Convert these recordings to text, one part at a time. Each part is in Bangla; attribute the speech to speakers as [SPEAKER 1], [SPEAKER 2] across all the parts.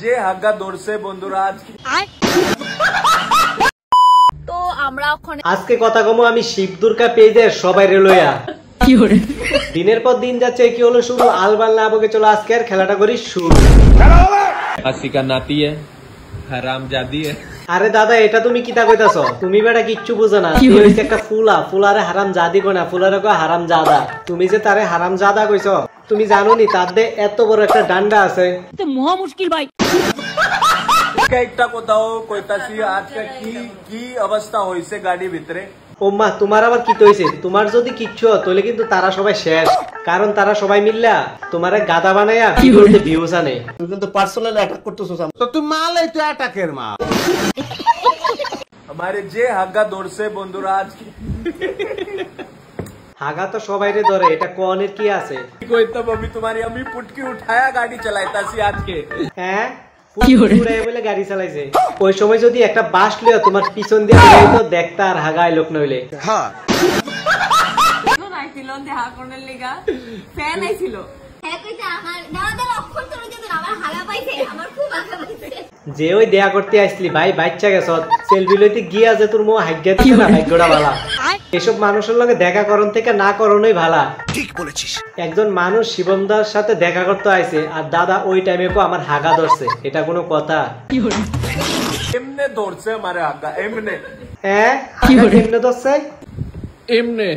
[SPEAKER 1] যে হাগা দৌড়ছে বন্ধুরা আজকে
[SPEAKER 2] তো আমরা ওখানে
[SPEAKER 3] আজকে কথা কমো আমি শিব দুর্গা পেজের সবাই রেলইয়া
[SPEAKER 2] কি করে
[SPEAKER 3] দিনের পর দিন যাচ্ছে কি হলো শুরু আলবাল না বকে চলো আজকে আর খেলাটা করি শুরু
[SPEAKER 1] আসিকা নাতি হারামজাদি
[SPEAKER 3] আরে দাদা এটা তুমি কিতা কইতাছো তুমি বেটা কিচ্ছু বুঝো না তুই হইছে একটা ফুলারে হারাম জাদি কই না ফুলারে কয় হারাম জাদা তুমি যে তারে হারাম জাদা কইছো তুমি জানো নি তার দে এত বড় একটা ডান্ডা আছে
[SPEAKER 2] তো মহা মুশকিল ভাই
[SPEAKER 1] একটা কোথাও কইতাছি আজকে কি অবস্থা হইছে গাড়ি ভিতরে
[SPEAKER 3] ওম্মা তোমার আবার কি হইছে তোমার যদি কিচ্ছু তাহলে কিন্তু তারা সবাই শেষ কারণ তারা সবাই মিললা তোমারে গাদা বানায়া ভিডিওতে ভিউজ আনে
[SPEAKER 4] তুই কিন্তু পার্সোনালি অ্যাটাক করতেছস তো তুই মালাই তুই অ্যাটাকের মা
[SPEAKER 1] हमारे যে হাগা দৌড়ছে বন্ধুরা আজকে
[SPEAKER 3] হাগা তো সবাইরে ধরে এটা কোনের কি আছে
[SPEAKER 1] কইতাম আমি তোমারি আমি পুটকি উঠায়া গাড়ি চালাইতাছি আজকে
[SPEAKER 3] হ্যাঁ পুরো বলে গাড়ি চালাইছে ওই সময় যদি একটা বাস লিও তোমার পিছন দিয়ে যাইতো দেখতা আর হাগায় লোক নইলে
[SPEAKER 4] হ্যাঁ
[SPEAKER 2] তো নাইছিল দেখা করনের লাগা ফ্যান আইছিল
[SPEAKER 5] হ্যাঁ কইতা আমার দাদা অক্ষর তোর যে আমার হাগা পাইছে আমার খুব হাগা পাইছে
[SPEAKER 3] যে ওই দেয়া করতে আসলি ভাই বাচ্চা গেছ সেলফি লইতে গিয়া যে তোর মো হাগ্যা দিছে না ভাগ্যটা ভালা এসব মানুষের লগে দেখা করন থেকে না করনই ভালা
[SPEAKER 4] ঠিক বলেছিস
[SPEAKER 3] একজন মানুষ শিবমদার সাথে দেখা করতে আইছে আর দাদা ওই টাইমে কো আমার হাগা ধরছে এটা কোনো কথা
[SPEAKER 1] এমনে দৌড়ছে আমারে হাগা এমনে
[SPEAKER 3] হ্যাঁ এমনে ধরছে
[SPEAKER 1] এমনে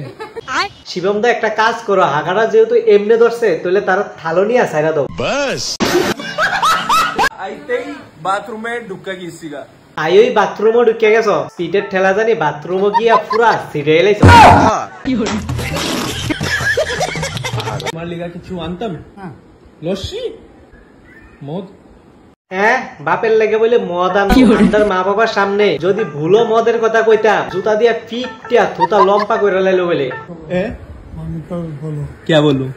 [SPEAKER 3] শিবমদা একটা কাজ করো হাগাটা যেহেতু এমনে ধরছে তাহলে তারা থালো নিয়ে সাইরা দাও
[SPEAKER 4] বাস
[SPEAKER 1] আইতেই বাথরুমে ঢুকা গিয়েছিগা
[SPEAKER 3] আইওই বাথরুমও ঢুকে গেছো সিটের ঠেলা জানি বাথরুমও গিয়া পুরা সিটে এলাইছো
[SPEAKER 1] আমার লিগা কিছু আনতাম লস্যি মদ
[SPEAKER 3] হ্যাঁ বাপের লেগে বলে মদ আনতার মা বাবার সামনে যদি ভুলো মদের কথা কইতাম জুতা দিয়া ফিটটা থুতা লম্পা করে লাইলো বলে
[SPEAKER 1] क्या बोलूं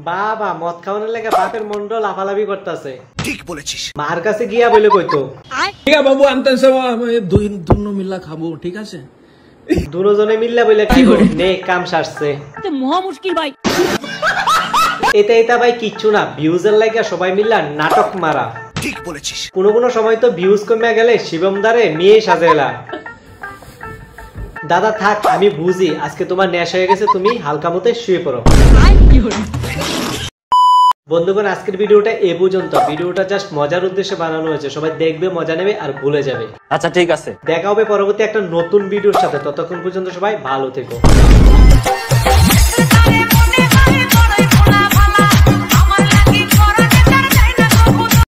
[SPEAKER 3] বাবা মদ খাওয়ানোর লেগে বাপের মন্ড লাফালাফি করতেছে
[SPEAKER 4] ঠিক বলেছিস
[SPEAKER 3] মার কাছে গিয়া বলে কইতো
[SPEAKER 1] ঠিক আছে বাবু আনতেন সব দুনো মিল্লা খাবো ঠিক আছে
[SPEAKER 3] দুজনে মিললা বলে কি নে কাম সারছে
[SPEAKER 2] তো মহা মুশকিল ভাই
[SPEAKER 3] এটা ভাই কিচ্ছু না ভিউজের লাগা সবাই মিললা নাটক মারা
[SPEAKER 4] ঠিক বলেছিস
[SPEAKER 3] কোনো সময় তো ভিউজ কমে গেলে শিবমদারে মেয়ে সাজেলা দাদা থাক আমি বুঝি আজকে তোমার নেশা হয়ে গেছে তুমি হালকা মতো শুয়ে পড়ো বন্ধুগণ আজকের ভিডিওটা এ পর্যন্ত ভিডিওটা জাস্ট মজার উদ্দেশ্যে বানানো হয়েছে সবাই দেখবে মজা নেবে আর ভুলে যাবে
[SPEAKER 6] আচ্ছা ঠিক আছে
[SPEAKER 3] দেখা হবে পরবর্তী একটা নতুন ভিডিওর সাথে ততক্ষণ পর্যন্ত সবাই ভালো থেকো